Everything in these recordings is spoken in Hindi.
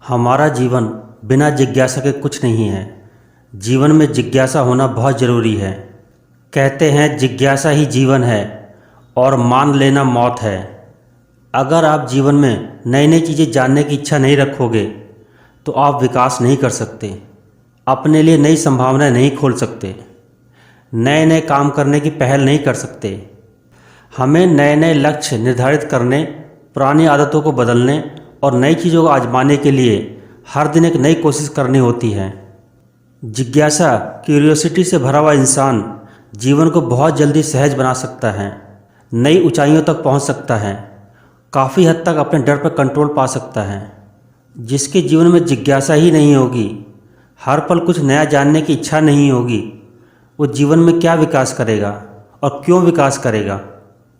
हमारा जीवन बिना जिज्ञासा के कुछ नहीं है। जीवन में जिज्ञासा होना बहुत ज़रूरी है। कहते हैं जिज्ञासा ही जीवन है और मान लेना मौत है। अगर आप जीवन में नई नई चीज़ें जानने की इच्छा नहीं रखोगे तो आप विकास नहीं कर सकते, अपने लिए नई संभावनाएं नहीं खोल सकते, नए नए काम करने की पहल नहीं कर सकते। हमें नए नए लक्ष्य निर्धारित करने, पुरानी आदतों को बदलने और नई चीज़ों को आजमाने के लिए हर दिन एक नई कोशिश करनी होती है। जिज्ञासा, क्यूरियोसिटी से भरा हुआ इंसान जीवन को बहुत जल्दी सहज बना सकता है, नई ऊंचाइयों तक पहुंच सकता है, काफ़ी हद तक अपने डर पर कंट्रोल पा सकता है। जिसके जीवन में जिज्ञासा ही नहीं होगी, हर पल कुछ नया जानने की इच्छा नहीं होगी, वो जीवन में क्या विकास करेगा और क्यों विकास करेगा?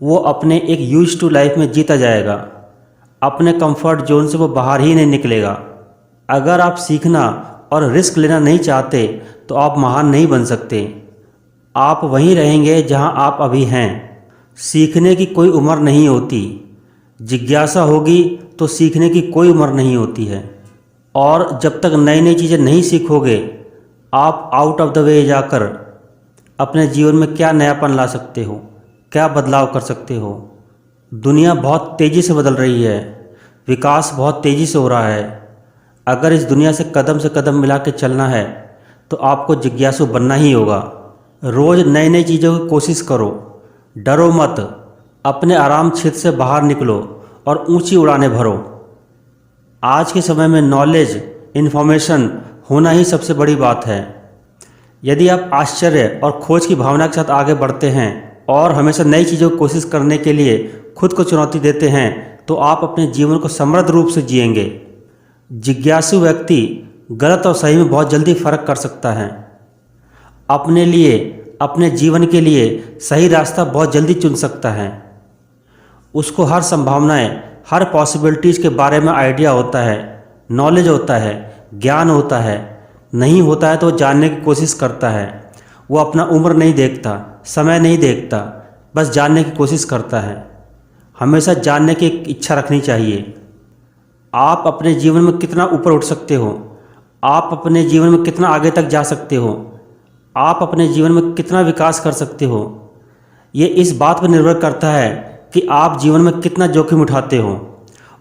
वो अपने एक यूज्ड टू लाइफ में जीता जाएगा, अपने कंफर्ट जोन से वो बाहर ही नहीं निकलेगा। अगर आप सीखना और रिस्क लेना नहीं चाहते तो आप महान नहीं बन सकते। आप वहीं रहेंगे जहां आप अभी हैं। सीखने की कोई उम्र नहीं होती, जिज्ञासा होगी तो सीखने की कोई उम्र नहीं होती है। और जब तक नई नई चीज़ें नहीं सीखोगे, आप आउट ऑफ द वे जाकर अपने जीवन में क्या नयापन ला सकते हो, क्या बदलाव कर सकते हो? दुनिया बहुत तेज़ी से बदल रही है, विकास बहुत तेज़ी से हो रहा है। अगर इस दुनिया से कदम मिला के चलना है तो आपको जिज्ञासु बनना ही होगा। रोज़ नई नई चीज़ों की कोशिश करो, डरो मत, अपने आराम क्षेत्र से बाहर निकलो और ऊंची उड़ानें भरो। आज के समय में नॉलेज, इन्फॉर्मेशन होना ही सबसे बड़ी बात है। यदि आप आश्चर्य और खोज की भावना के साथ आगे बढ़ते हैं और हमेशा नई चीज़ों की कोशिश करने के लिए खुद को चुनौती देते हैं तो आप अपने जीवन को समृद्ध रूप से जिएंगे। जिज्ञासु व्यक्ति गलत और सही में बहुत जल्दी फ़र्क कर सकता है। अपने लिए, अपने जीवन के लिए सही रास्ता बहुत जल्दी चुन सकता है। उसको हर संभावनाएं, हर पॉसिबिलिटीज़ के बारे में आइडिया होता है, नॉलेज होता है, ज्ञान होता है। नहीं होता है तो वो जानने की कोशिश करता है। वो अपना उम्र नहीं देखता, समय नहीं देखता, बस जानने की कोशिश करता है। हमेशा जानने की एक इच्छा रखनी चाहिए। आप अपने जीवन में कितना ऊपर उठ सकते हो, आप अपने जीवन में कितना आगे तक जा सकते हो, आप अपने जीवन में कितना विकास कर सकते हो, ये इस बात पर निर्भर करता है कि आप जीवन में कितना जोखिम उठाते हो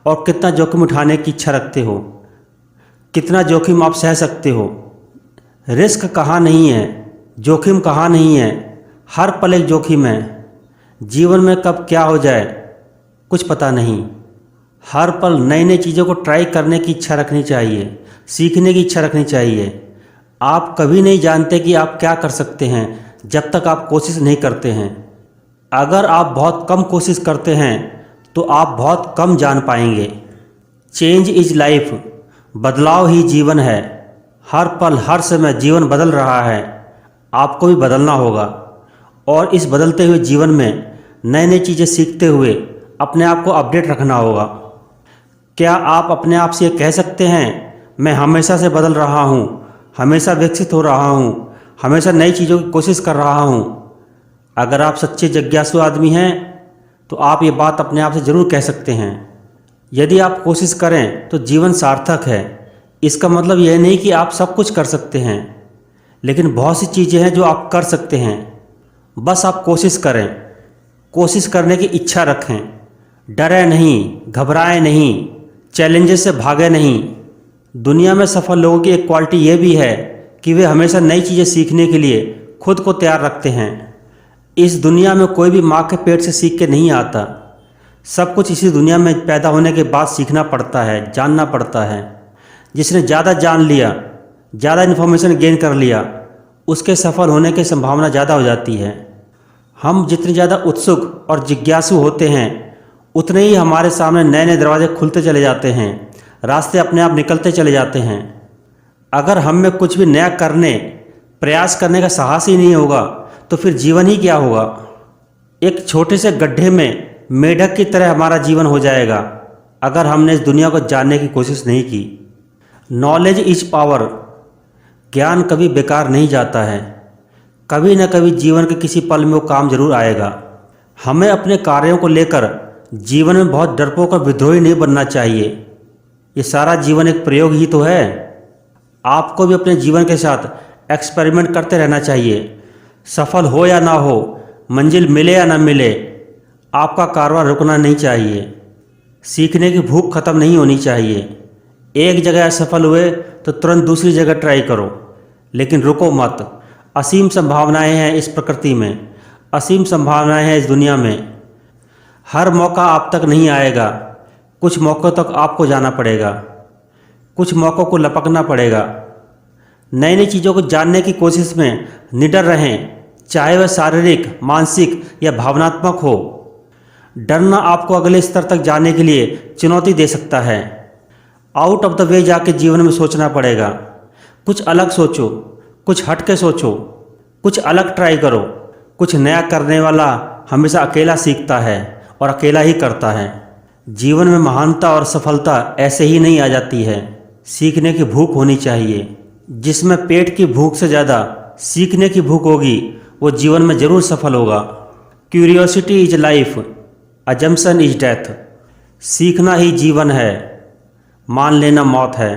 और कितना जोखिम उठाने की इच्छा रखते हो, कितना जोखिम आप सह सकते हो। रिस्क कहाँ नहीं है, जोखिम कहाँ नहीं है, हर पल एक जोखिम है। जीवन में कब क्या हो जाए कुछ पता नहीं। हर पल नई नई चीज़ों को ट्राई करने की इच्छा रखनी चाहिए, सीखने की इच्छा रखनी चाहिए। आप कभी नहीं जानते कि आप क्या कर सकते हैं जब तक आप कोशिश नहीं करते हैं। अगर आप बहुत कम कोशिश करते हैं तो आप बहुत कम जान पाएंगे। चेंज इज लाइफ, बदलाव ही जीवन है। हर पल, हर समय जीवन बदल रहा है, आपको भी बदलना होगा। और इस बदलते हुए जीवन में नई नई चीज़ें सीखते हुए अपने आप को अपडेट रखना होगा। क्या आप अपने आप से ये कह सकते हैं, मैं हमेशा से बदल रहा हूँ, हमेशा विकसित हो रहा हूँ, हमेशा नई चीज़ों की कोशिश कर रहा हूँ? अगर आप सच्चे जिज्ञासु आदमी हैं तो आप ये बात अपने आप से ज़रूर कह सकते हैं। यदि आप कोशिश करें तो जीवन सार्थक है। इसका मतलब यह नहीं कि आप सब कुछ कर सकते हैं, लेकिन बहुत सी चीज़ें हैं जो आप कर सकते हैं। बस आप कोशिश करें, कोशिश करने की इच्छा रखें, डरें नहीं, घबराएं नहीं, चैलेंजेस से भागे नहीं। दुनिया में सफल लोगों की एक क्वालिटी ये भी है कि वे हमेशा नई चीज़ें सीखने के लिए खुद को तैयार रखते हैं। इस दुनिया में कोई भी माँ के पेट से सीख के नहीं आता। सब कुछ इसी दुनिया में पैदा होने के बाद सीखना पड़ता है, जानना पड़ता है। जिसने ज़्यादा जान लिया, ज़्यादा इन्फॉर्मेशन गेन कर लिया, उसके सफल होने की संभावना ज़्यादा हो जाती है। हम जितने ज़्यादा उत्सुक और जिज्ञासु होते हैं उतने ही हमारे सामने नए नए दरवाजे खुलते चले जाते हैं, रास्ते अपने आप निकलते चले जाते हैं। अगर हम में कुछ भी नया करने, प्रयास करने का साहस ही नहीं होगा तो फिर जीवन ही क्या होगा? एक छोटे से गड्ढे में मेढक की तरह हमारा जीवन हो जाएगा अगर हमने इस दुनिया को जानने की कोशिश नहीं की। Knowledge is power. ज्ञान कभी बेकार नहीं जाता है। कभी न कभी जीवन के किसी पल में वो काम जरूर आएगा। हमें अपने कार्यों को लेकर जीवन में बहुत डरपोक और विद्रोही नहीं बनना चाहिए। ये सारा जीवन एक प्रयोग ही तो है। आपको भी अपने जीवन के साथ एक्सपेरिमेंट करते रहना चाहिए। सफल हो या ना हो, मंजिल मिले या ना मिले, आपका कारवां रुकना नहीं चाहिए। सीखने की भूख खत्म नहीं होनी चाहिए। एक जगह असफल हुए तो तुरंत दूसरी जगह ट्राई करो, लेकिन रुको मत। असीम संभावनाएं हैं इस प्रकृति में, असीम संभावनाएं हैं इस दुनिया में। हर मौका आप तक नहीं आएगा, कुछ मौक़ों तक आपको जाना पड़ेगा, कुछ मौक़ों को लपकना पड़ेगा। नई नई चीज़ों को जानने की कोशिश में निडर रहें, चाहे वह शारीरिक, मानसिक या भावनात्मक हो। डरना आपको अगले स्तर तक जाने के लिए चुनौती दे सकता है। आउट ऑफ द वे जाके जीवन में सोचना पड़ेगा। कुछ अलग सोचो, कुछ हट के सोचो, कुछ अलग ट्राई करो। कुछ नया करने वाला हमेशा अकेला सीखता है और अकेला ही करता है। जीवन में महानता और सफलता ऐसे ही नहीं आ जाती है। सीखने की भूख होनी चाहिए। जिसमें पेट की भूख से ज़्यादा सीखने की भूख होगी, वो जीवन में ज़रूर सफल होगा। Curiosity is life, assumption is death. सीखना ही जीवन है, मान लेना मौत है।